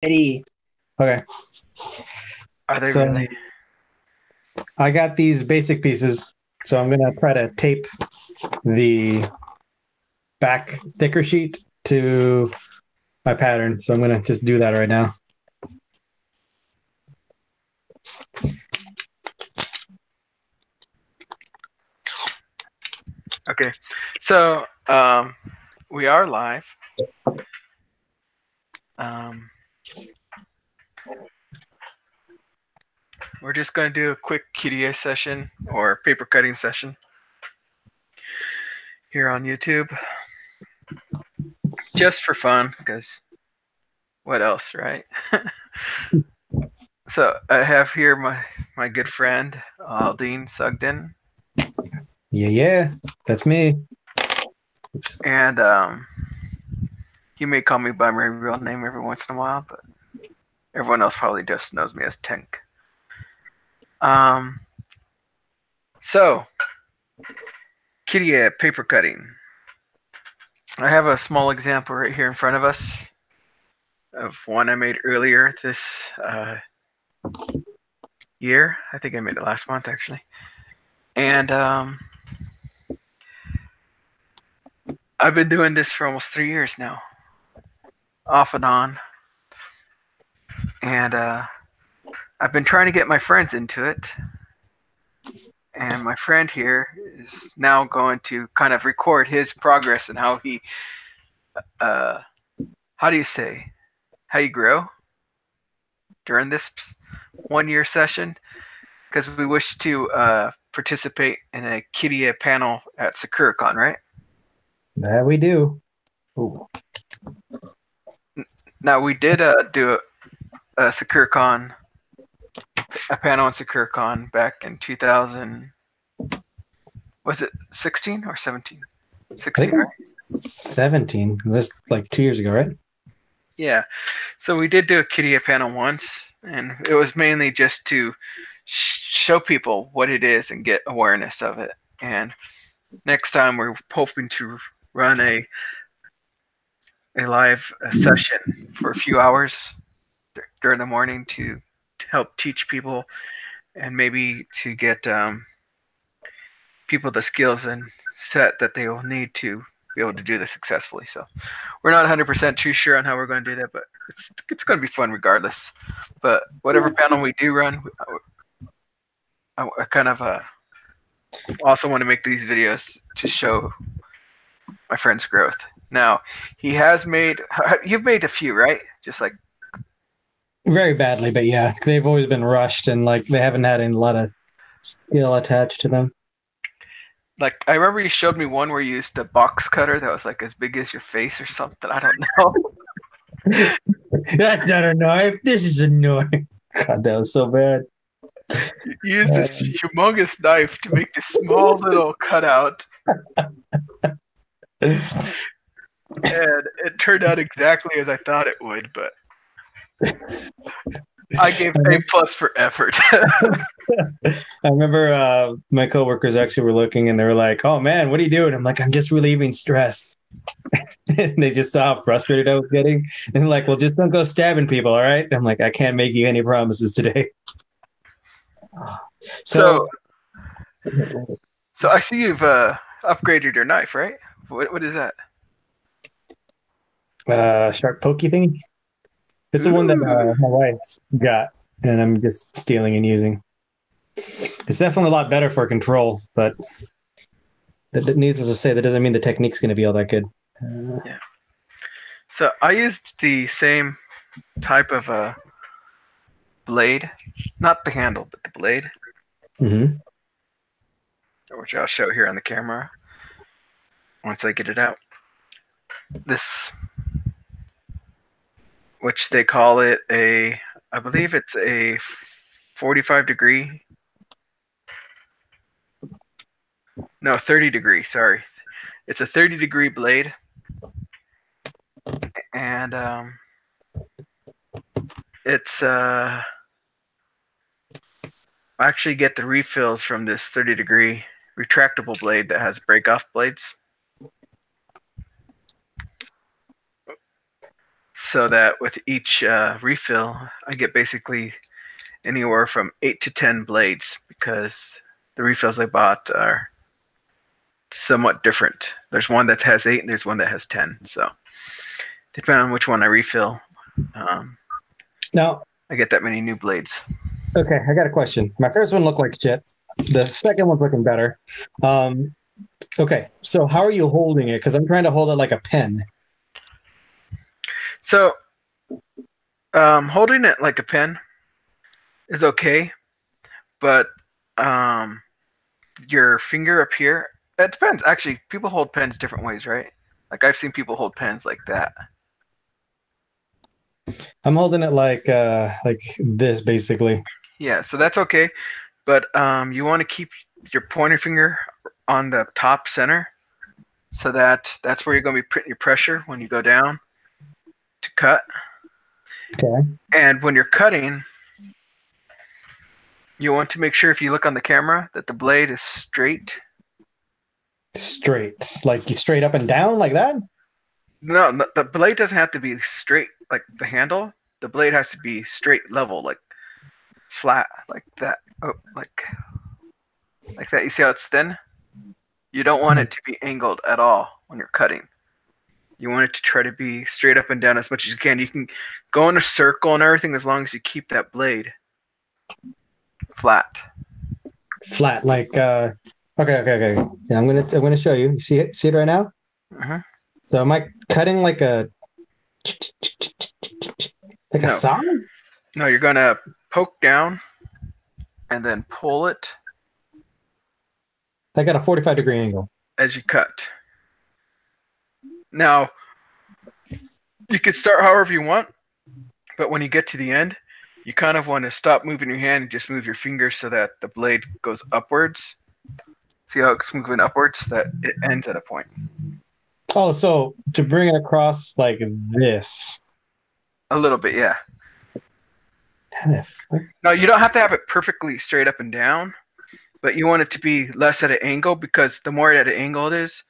Eddie. Okay, Are they so really? I got these basic pieces. So I'm gonna try to tape the back thicker sheet to my pattern. So I'm gonna just do that right now. Okay. So we are live. Um, we're just going to do a quick Kirie session or paper cutting session here on YouTube, just for fun, because what else, right? So I have here my good friend Aldine Sugden, Yeah, that's me. Oops. and he may call me by my real name every once in a while, but everyone else probably just knows me as Tank. Um, so Kirie paper cutting. I have a small example right here in front of us of one I made earlier this year. I think I made it last month actually, and I've been doing this for almost 3 years now, off and on, and I've been trying to get my friends into it. And my friend here is now going to kind of record his progress and how he, uh, how do you say, how you grow during this 1 year session, because we wish to participate in a Kirie panel at SakuraCon, right? That we do. Ooh. Now we did do a SakuraCon, a panel on SakuraCon back in 2000. Was it 16 or 17? I think 16, it right? was 17. That's like 2 years ago, right? Yeah. So we did do a Kirie panel once, and it was mainly just to show people what it is and get awareness of it. And next time we're hoping to run a live session for a few hours during the morning to help teach people and maybe to get people the skills and set that they will need to be able to do this successfully. So we're not 100% too sure on how we're going to do that, but it's going to be fun regardless. But whatever panel we do run, I kind of also want to make these videos to show my friend's growth. Now, he has made, you've made a few, right? Just like, Very badly, but yeah, they've always been rushed and like they haven't had a lot of skill attached to them. I remember you showed me one where you used a box cutter that was like as big as your face or something. I don't know. That's not a knife. This is a knife. God, that was so bad. You used this humongous knife to make this small little cutout, and it turned out exactly as I thought it would. But I gave A plus for effort. I remember my coworkers actually were looking and they were like, "Oh man, what are you doing?" I'm like, "I'm just relieving stress." And they just saw how frustrated I was getting, and like, "Well, just don't go stabbing people, all right?" I'm like, "I can't make you any promises today." so, So, so I see you've upgraded your knife, right? What is that? sharp pokey thing. It's the one that Ooh, my wife got, and I'm just stealing and using. It's definitely a lot better for control, but needless to say, that doesn't mean the technique's going to be all that good. yeah. So I used the same type of blade, not the handle, but the blade, Mm-hmm. which I'll show here on the camera once I get it out. This, which they call it a, I believe it's a 45 degree, no, 30 degree. Sorry, it's a 30 degree blade, and it's I actually get the refills from this 30 degree retractable blade that has break off blades. so that with each refill, I get basically anywhere from 8 to 10 blades because the refills I bought are somewhat different. There's one that has 8 and there's one that has 10. So depending on which one I refill, um, Now, I get that many new blades. okay, I got a question. My first one looked like shit. The second one's looking better. Um, okay, so how are you holding it? Because I'm trying to hold it like a pen. So holding it like a pen is okay, but um, your finger up here, it depends. Actually, people hold pens different ways, right? Like I've seen people hold pens like that. I'm holding it like this basically. Yeah, so that's okay. But you want to keep your pointer finger on the top center so that's where you're going to be putting your pressure when you go down to cut. Okay. And when you're cutting, you want to make sure if you look on the camera that the blade is straight. Straight. Like straight up and down like that? No, the blade doesn't have to be straight like the handle. The blade has to be straight level, like flat, like that. Oh, like that. You see how it's thin? You don't want it to be angled at all when you're cutting. You want it to try to be straight up and down as much as you can. You can go in a circle and everything as long as you keep that blade flat. Flat, like okay. Yeah, I'm gonna show you. You see it right now? Uh-huh. So am I cutting like a No, saw? no, you're gonna poke down and then pull it I got a 45-degree angle. as you cut. Now, you can start however you want, but when you get to the end, you kind of want to stop moving your hand and just move your fingers so that the blade goes upwards. See how it's moving upwards? That it ends at a point. Oh, so to bring it across like this. A little bit, yeah. How the fuck? Now, you don't have to have it perfectly straight up and down, but you want it to be less at an angle because the more at an angle it is,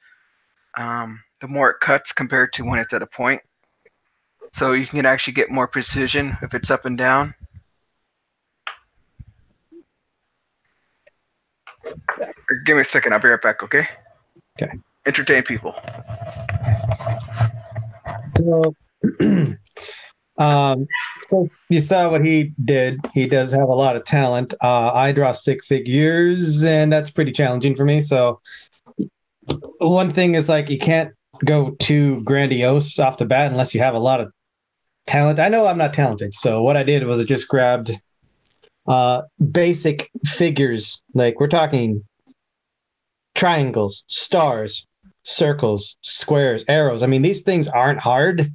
the more it cuts compared to when it's at a point. So you can actually get more precision if it's up and down. Give me a second. I'll be right back, okay? Okay. Entertain people. So so you saw what he did. He does have a lot of talent. I draw stick figures, and that's pretty challenging for me. So one thing is like you can't go too grandiose off the bat unless you have a lot of talent. I know I'm not talented, so what I did was I just grabbed basic figures. Like we're talking triangles, stars, circles, squares, arrows. I mean, these things aren't hard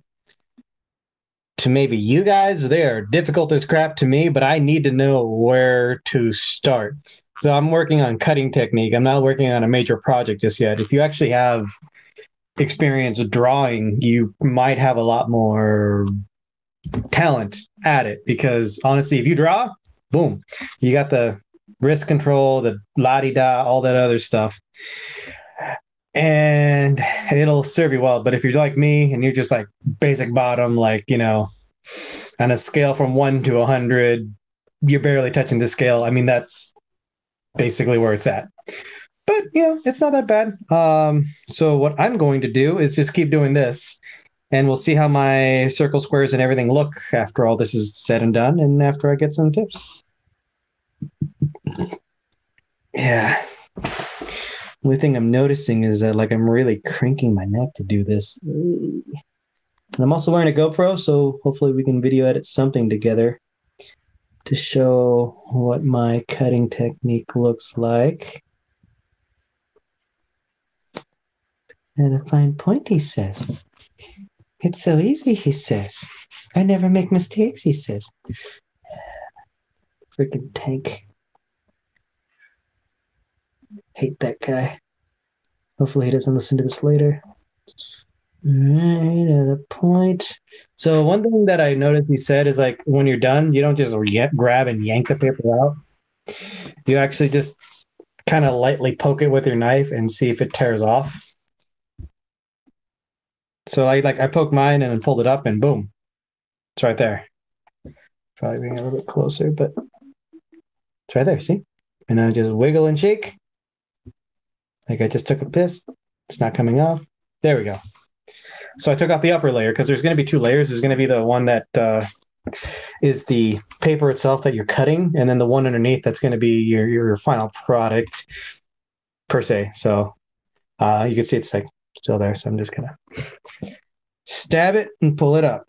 to maybe you guys. They are difficult as crap to me, but I need to know where to start. So I'm working on cutting technique. I'm not working on a major project just yet. If you actually have experience drawing, you might have a lot more talent at it because honestly, if you draw, boom, you got the wrist control, the la-di-da, all that other stuff. And it'll serve you well. But if you're like me and you're just like basic bottom, like, on a scale from 1 to 100, you're barely touching the scale. I mean, that's basically where it's at. But, it's not that bad. So what I'm going to do is just keep doing this. And we'll see how my circle squares and everything look after all this is said and done and after I get some tips. Yeah. Only thing I'm noticing is that I'm really cranking my neck to do this. And I'm also wearing a GoPro, so hopefully we can video edit something together to show what my cutting technique looks like. And a fine point, he says. It's so easy, he says. I never make mistakes, he says. Freaking tank. Hate that guy. Hopefully he doesn't listen to this later. All right, the point. So one thing that I noticed he said is when you're done, you don't just grab and yank the paper out. You actually just kind of lightly poke it with your knife and see if it tears off. So I poked mine and then pulled it up and boom, It's right there. Probably bring it a little bit closer, but it's right there. See? And I just wiggle and shake. Like I just took a piss. It's not coming off. There we go. So I took off the upper layer because there's going to be two layers. There's going to be the one that is the paper itself that you're cutting, and then the one underneath that's going to be your final product per se. So you can see it's like still there. So I'm just gonna stab it and pull it up.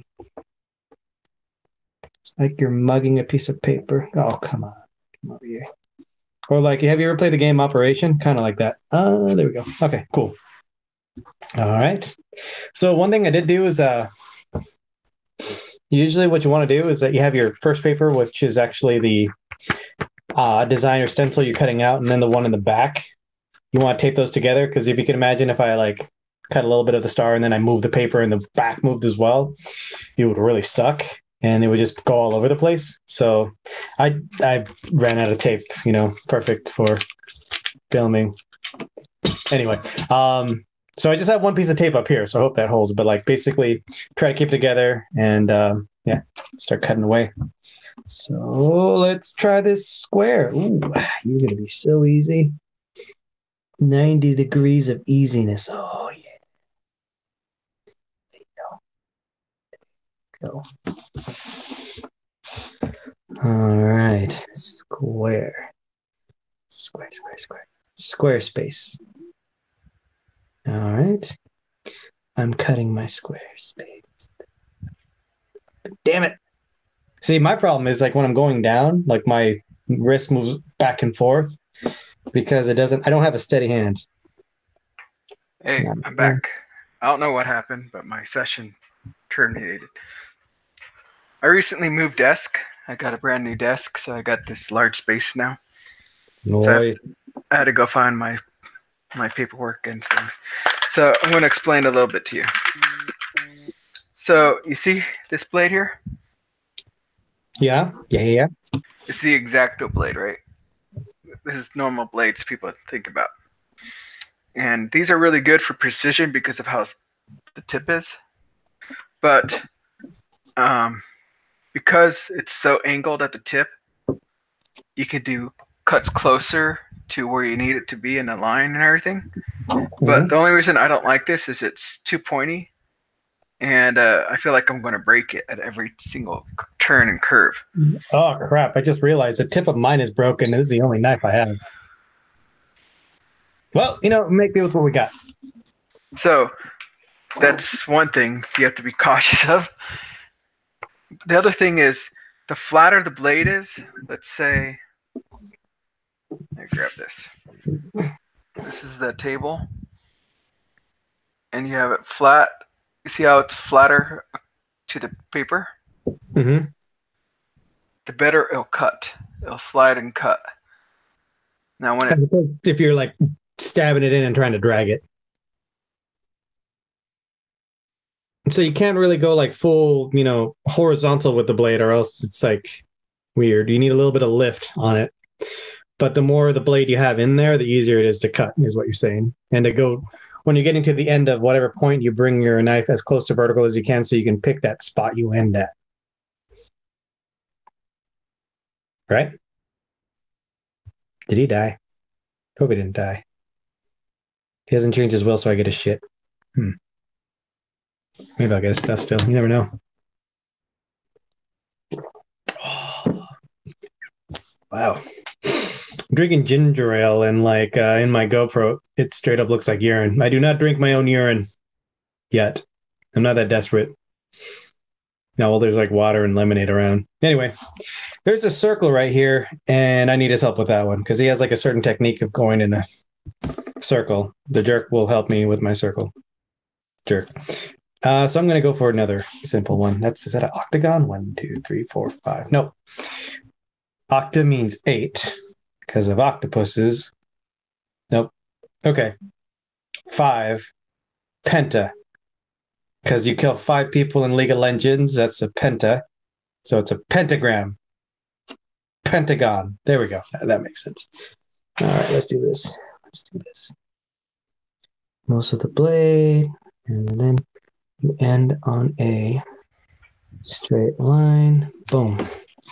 It's like you're mugging a piece of paper. Oh, come on. Come over here. Or like, have you ever played the game Operation? Kind of like that. There we go. Okay, cool. All right. So one thing I did do is usually what you want to do is that you have your first paper, which is actually the designer stencil you're cutting out, and then the one in the back. You want to tape those together because if you can imagine if I like cut a little bit of the star and then I move the paper and the back moved as well, it would really suck and it would just go all over the place. So I ran out of tape, perfect for filming. Anyway, so I just have one piece of tape up here, so I hope that holds. But like basically try to keep it together and start cutting away. So let's try this square. Ooh, you're gonna be so easy. 90 degrees of easiness. Oh yeah. There you go. All right. Square. Squarespace. All right. I'm cutting my Squarespace. Damn it. See, my problem is like when I'm going down, like my wrist moves back and forth because I don't have a steady hand. Hey, I'm back. I don't know what happened, but my session terminated. I recently moved desk. I got a brand new desk, so I got this large space now. So I had to go find my paperwork and things. So I'm going to explain a little bit to you. So you see this blade here? Yeah. It's the X-Acto blade, right? This is normal blades people think about. And these are really good for precision because of how the tip is. But because it's so angled at the tip, you can do cuts closer to where you need it to be in the line and everything. Mm-hmm. But the only reason I don't like this is it's too pointy. And I feel like I'm going to break it at every single turn and curve. Oh, crap. I just realized the tip of mine is broken. This is the only knife I have. Well, make do with what we got. So that's one thing you have to be cautious of. The other thing is the flatter the blade is, let's say, let me grab this. This is the table. And you have it flat. You see how it's flatter to the paper? Mm-hmm. The better it'll cut. It'll slide and cut. Now if you're like stabbing it in and trying to drag it. So you can't really go like full, horizontal with the blade or else it's like weird. You need a little bit of lift on it. But the more the blade you have in there, the easier it is to cut, is what you're saying. And to go, when you're getting to the end of whatever point, you bring your knife as close to vertical as you can so you can pick that spot you end at. Right? Did he die? Hope he didn't die. He hasn't changed his will, so I get his shit. Maybe I'll get his stuff still. You never know. Oh. Wow. I'm drinking ginger ale and like in my GoPro, it straight up looks like urine. I do not drink my own urine yet. I'm not that desperate. No, well, there's like water and lemonade around. Anyway, there's a circle right here, and I need his help with that one because he has like a certain technique of going in a circle. The jerk will help me with my circle. Jerk. So I'm going to go for another simple one. Is that an octagon? 1, 2, 3, 4, 5. No. Octa means 8 because of octopuses. Nope. Okay. 5. Penta. Because you kill 5 people in League of Legends. That's a penta. So it's a pentagram. Pentagon. There we go. That makes sense. All right, let's do this. Most of the blade. And then you end on a Straight line. Boom.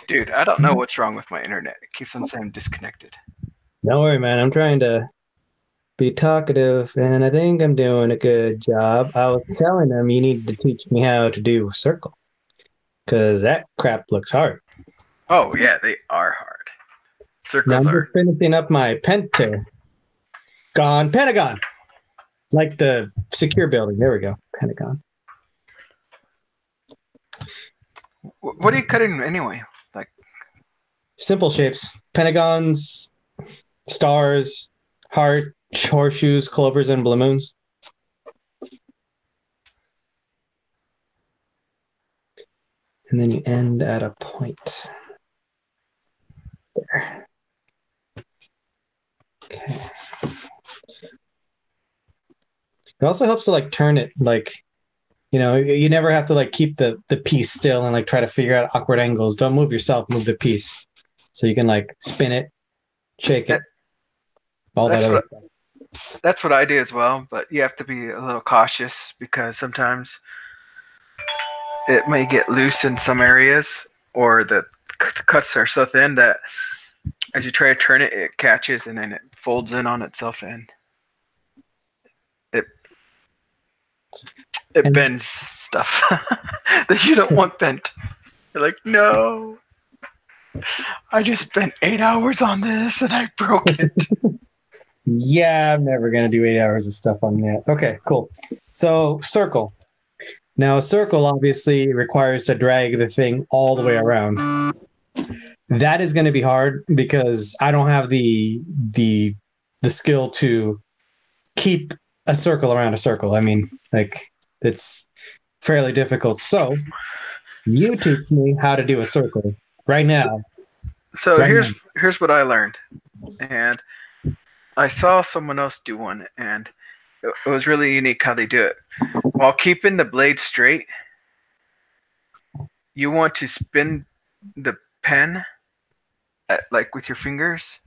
Dude, I don't know what's wrong with my internet. It keeps on saying disconnected. Don't worry, man. I'm trying to be talkative, and I think I'm doing a good job. I was telling them you need to teach me how to do circle because that crap looks hard. Oh, yeah, they are hard. Now Circles I'm are. just finishing up my pentagon, pentagon, like the secure building. There we go, pentagon. What are you cutting anyway? Like, Simple shapes, pentagons, stars, heart, horseshoes, clovers, and blue moons. And then you end at a point. There. Okay. It also helps to like turn it like, you never have to like keep the piece still and like try to figure out awkward angles. Don't move yourself, move the piece. So you can like spin it, shake that, it, all that that's other what stuff. that's what I do as well. But you have to be a little cautious because sometimes it may get loose in some areas, or the cuts are so thin that as you try to turn it, it catches and then it folds in on itself, and it it And bends stuff that you don't want bent. You're like, no, I just spent 8 hours on this and I broke it. yeah, I'm never gonna do 8 hours of stuff on that. Okay, cool. So circle. Now a circle obviously requires to drag the thing all the way around. That is going to be hard because I don't have the skill to keep a circle around a circle. I mean, like it's fairly difficult. So you teach me how to do a circle right So, now. so Right now. here's what I learned, and I saw someone else do one, and it was really unique how they do it. While keeping the blade straight, you want to spin the pen like with your fingers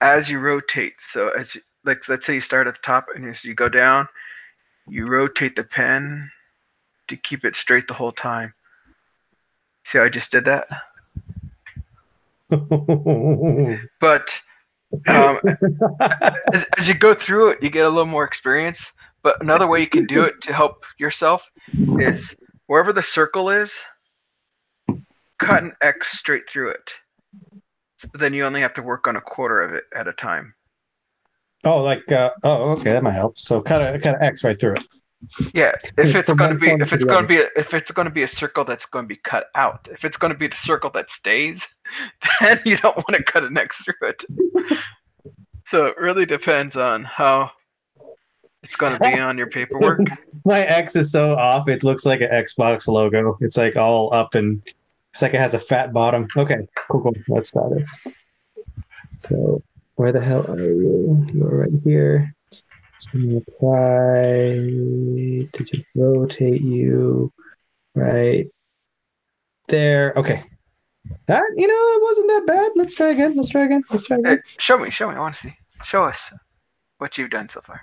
as you rotate. So like let's say you start at the top and as you go down, you rotate the pen to keep it straight the whole time. See how I just did that? But as you go through it, you get a little more experience. But another way you can do it to help yourself is wherever the circle is, cut an X straight through it. So then you only have to work on a quarter of it at a time. Okay, that might help. So cut a X right through it. Yeah, if it's From going to one be corner if to it's the going to other. be if it's going to be a circle that's going to be cut out. If it's going to be the circle that stays, then you don't want to cut an X through it. So it really depends on how it's going to be on your paperwork. My X is so off; it looks like an Xbox logo. It's like all up and it's like it has a fat bottom. Okay, cool. Let's try this. So, where the hell are you? You're right here. So I'm gonna try to just rotate you right there. Okay. It wasn't that bad. Let's try again. Hey, show me. I want to see. Show us what you've done so far.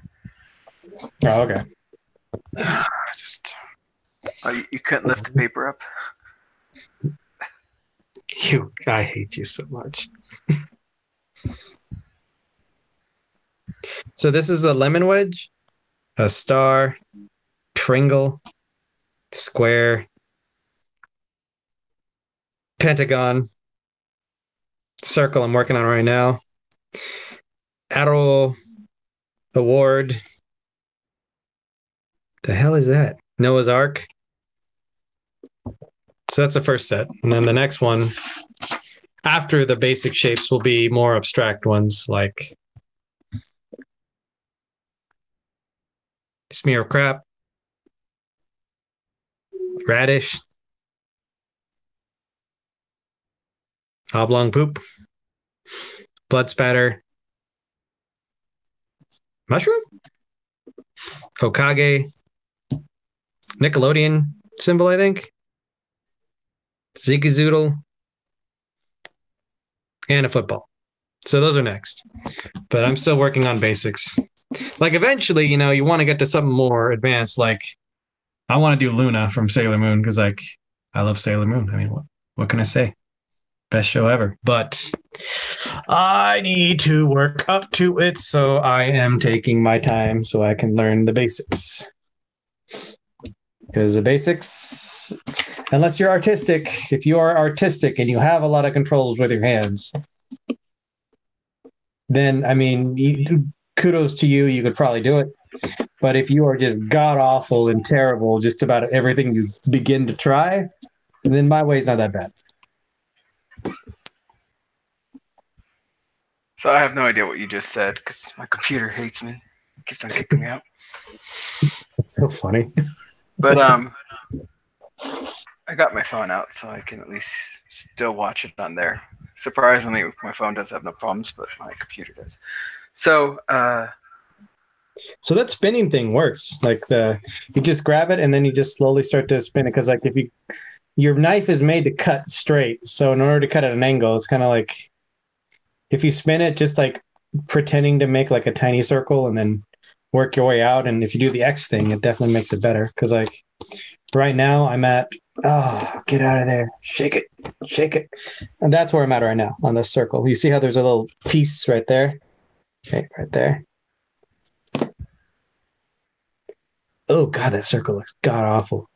Oh, okay. Just Oh, you couldn't lift the paper up. I hate you so much. So this is a lemon wedge, a star, triangle, square, pentagon, circle I'm working on right now, arrow, award. The hell is that? Noah's Ark. So that's the first set. And then the next one, after the basic shapes, will be more abstract ones like smear of crap, radish, oblong poop, blood spatter, mushroom, Hokage, Nickelodeon symbol, I think, Ziggazoodle, and a football. So those are next. But I'm still working on basics. Like eventually, you want to get to something more advanced, like I want to do Luna from Sailor Moon because like I love Sailor Moon. I mean, what can I say? Best show ever. But I need to work up to it, so I am taking my time so I can learn the basics. Because the basics, unless you're artistic, if you are artistic and you have a lot of controls with your hands, then I mean, kudos to you. You could probably do it. But if you are just god awful and terrible, just about everything you begin to try, then my way's not that bad. So I have no idea what you just said because my computer hates me. It keeps on kicking me out. That's so funny. But I got my phone out so I can at least still watch it on there. Surprisingly, my phone does have no problems, but my computer does. So so that spinning thing works. Like you just grab it and then you just slowly start to spin it. Because like if your knife is made to cut straight, so in order to cut at an angle, it's kind of like if you spin it, just like pretending to make like a tiny circle and then work your way out. And if you do the X thing, it definitely makes it better. Because like right now I'm at, oh, get out of there. Shake it. And that's where I'm at right now on this circle. You see how there's a little piece right there? Okay, right there. Oh, God, that circle looks god awful.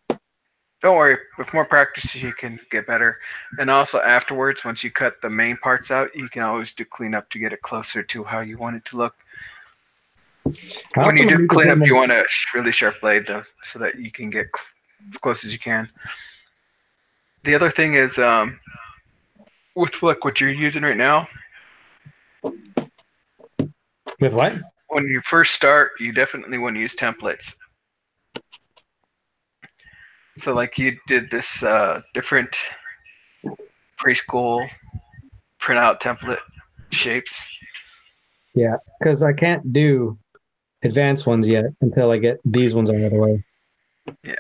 don't worry, with more practice you can get better. And also afterwards, once you cut the main parts out, you can always do cleanup to get it closer to how you want it to look. When you do cleanup, you want a really sharp blade though, so that you can get as close as you can. The other thing is, with like what you're using right now. With what? When you first start, you definitely want to use templates. So like you did this different preschool printout template shapes. Yeah, because I can't do advanced ones yet until I get these ones out of the way. Yeah.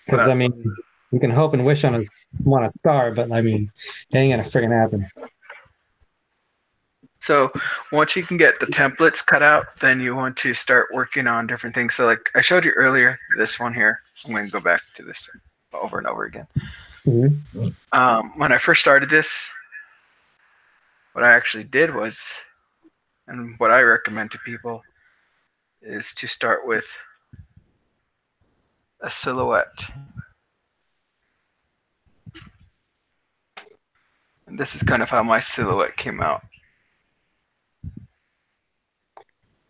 Because I mean, you can hope and wish on a star, but I mean, it ain't gonna friggin' happen. So once you can get the templates cut out, then you want to start working on different things. So like I showed you earlier, this one here, I'm going to go back to this over and over again. Mm-hmm. When I first started this, what I actually did was, and what I recommend to people, is to start with a silhouette. And this is kind of how my silhouette came out.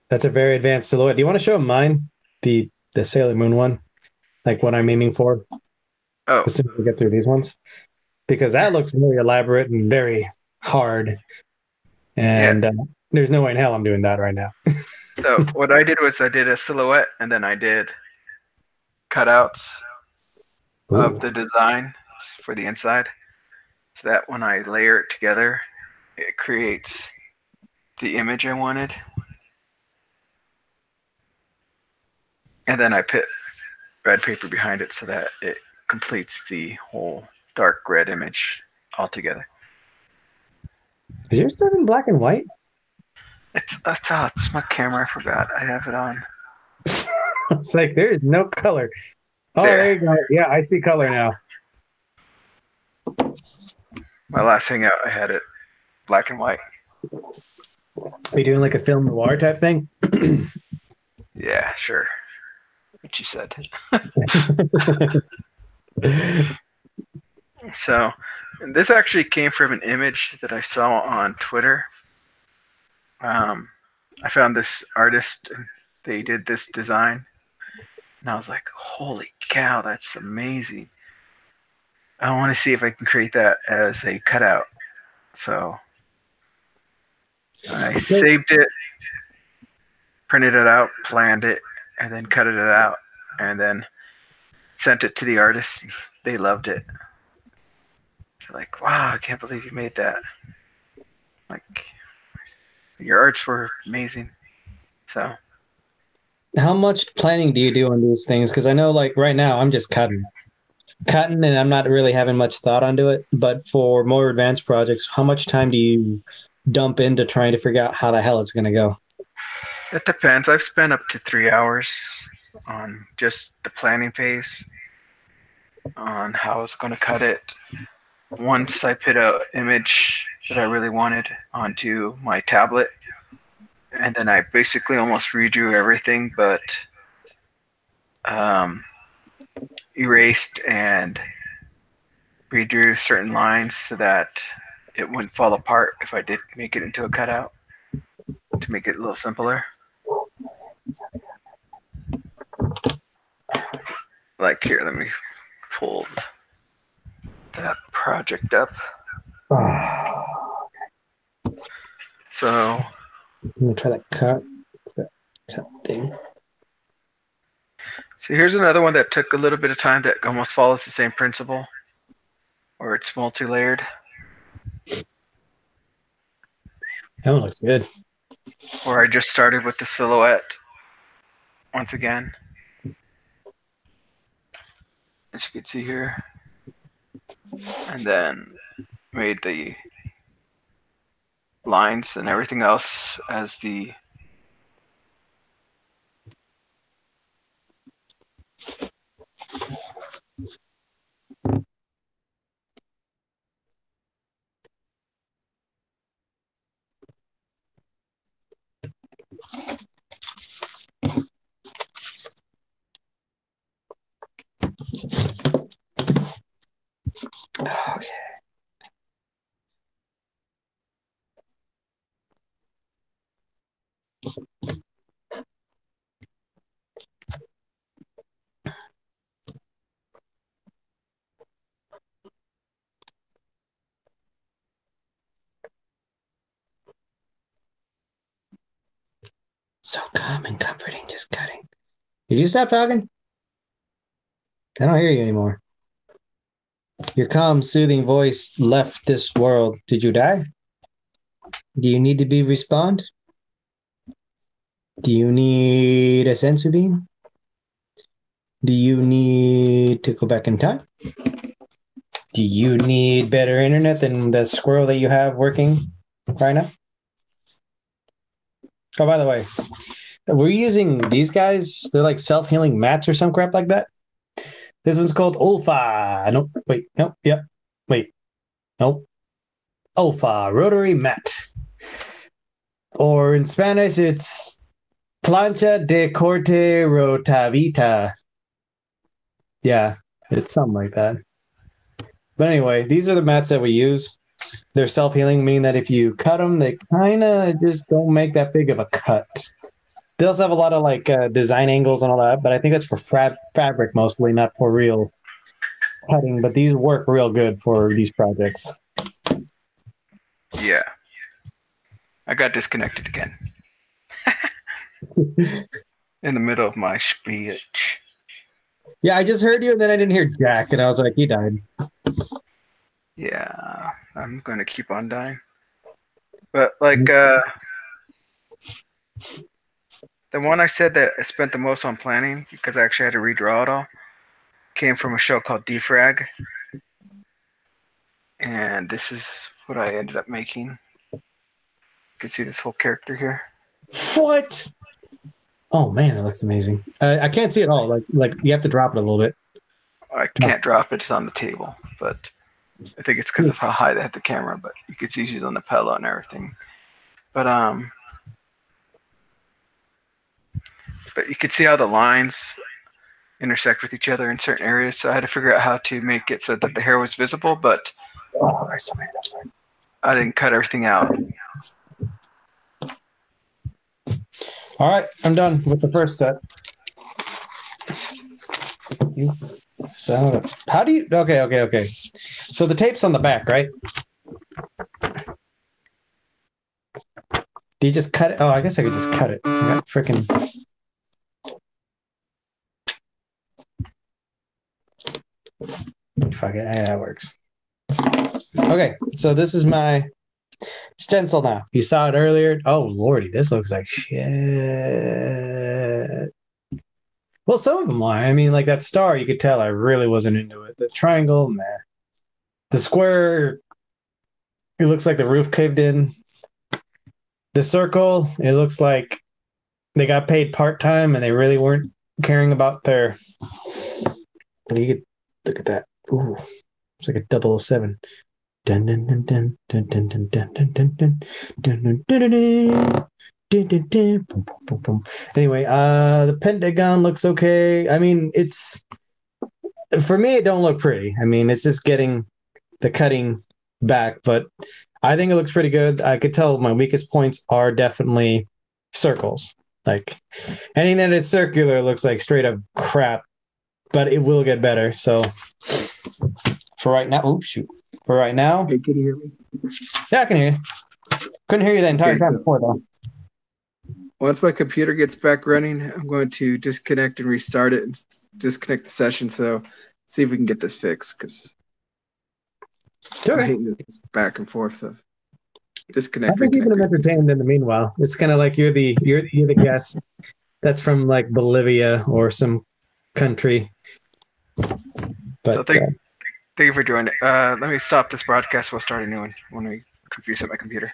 That's a very advanced silhouette. Do you want to show mine? The Sailor Moon one? Like what I'm aiming for? Oh. As soon as we get through these ones. Because that looks very elaborate and very hard. And there's no way in hell I'm doing that right now. So what I did was I did a silhouette and then I did cutouts of the design for the inside. So that when I layer it together, it creates the image I wanted. And then I put red paper behind it so that it completes the whole dark red image altogether. Is yours still in black and white? It's my camera. I forgot. I have it on. It's like there is no color. Oh, there you go. Yeah, I see color now. My last hangout, I had it black and white. Are you doing like a film noir type thing? Yeah, sure. What you said. So, and this actually came from an image that I saw on Twitter. I found this artist. They did this design, and I was like, "Holy cow, that's amazing!" I want to see if I can create that as a cutout. So I saved it, printed it out, planned it, and then cut it out, and then sent it to the artist. They loved it. They're like, "Wow, I can't believe you made that. Like, your arts were amazing." So, how much planning do you do on these things? Because I know, like right now, I'm just cutting, and I'm not really having much thought onto it. But for more advanced projects, how much time do you dump into trying to figure out how the hell it's going to go? it depends. I've spent up to 3 hours on just the planning phase on how I was going to cut it. Once I put an image that I really wanted onto my tablet, and then I basically almost redrew everything, but um, erased and redrew certain lines so that it wouldn't fall apart if I did make it into a cutout to make it a little simpler. Like here, let me pull that project up. So I'm gonna try that cut thing. So here's another one that took a little bit of time that almost follows the same principle, or it's multi-layered. That one looks good. Or I just started with the silhouette once again, as you can see here, and then made the lines and everything else as the Okay. So calm and comforting, just cutting. Did you stop talking? I don't hear you anymore. Your calm, soothing voice left this world. Did you die? Do you need to be respawned? Do you need a sensu beam? Do you need to go back in time? Do you need better internet than the squirrel that you have working right now? Oh, by the way, we're using these guys. They're like self-healing mats or some crap like that. This one's called Ulfa. Nope. Wait. Nope. Yep. Wait. Nope. Ulfa rotary mat. Or in Spanish, it's plancha de corte rotavita. Yeah, it's something like that. But anyway, these are the mats that we use. They're self-healing, meaning that if you cut them, they kind of just don't make that big of a cut. They also have a lot of like design angles and all that, but I think that's for fabric mostly, not for real cutting. But these work real good for these projects. yeah. I got disconnected again in the middle of my speech. Yeah, I just heard you, and then I didn't hear Jack, and I was like, he died. Yeah, I'm gonna keep on dying. But like the one I said that I spent the most on planning because I actually had to redraw it all came from a show called Defrag, and this is what I ended up making. You can see this whole character here. What? Oh man, that looks amazing. I can't see it all. Like you have to drop it a little bit. I can't drop it; it's on the table, but I think it's because of how high they had the camera. But you can see she's on the pillow and everything. But you can see how the lines intersect with each other in certain areas. So I had to figure out how to make it so that the hair was visible, but I didn't cut everything out. All right, I'm done with the first set. So how do you? Okay. So the tape's on the back, right? Do you just cut it? Oh, I guess I could just cut it. I got freaking. Fuck it. Yeah, that works. Okay, so this is my stencil now. You saw it earlier. Oh, lordy, this looks like shit. Well, some of them are. I mean, like that star, you could tell I really wasn't into it. The triangle, nah. The square, it looks like the roof caved in. The circle, it looks like they got paid part-time and they really weren't caring about their. Look at that. Ooh, it's like a 007. Dun, dun, dun, dun, dun, dun, dun, dun, dun, dun, dun, dun, dun, dun, dun, dun. Dun, dun, dun, boom, boom, boom, boom. Anyway, the Pentagon looks okay. I mean, it's for me, it don't look pretty. I mean, it's just getting the cutting back, but I think it looks pretty good. I could tell my weakest points are definitely circles. Like anything that is circular looks like straight up crap, but it will get better. So for right now, oh shoot. For right now, Hey, can you hear me? yeah, I can hear you. Couldn't hear you the entire Okay, time so before though. once my computer gets back running, I'm going to disconnect and restart it and disconnect the session. So see if we can get this fixed because I Okay. hate this back and forth of I've disconnect, been keeping reconnect, them entertained in the meanwhile. It's kind of like you're the guest that's from like Bolivia or some country. So But thank you for joining. Let me stop this broadcast. We'll start a new one when we confuse at my computer.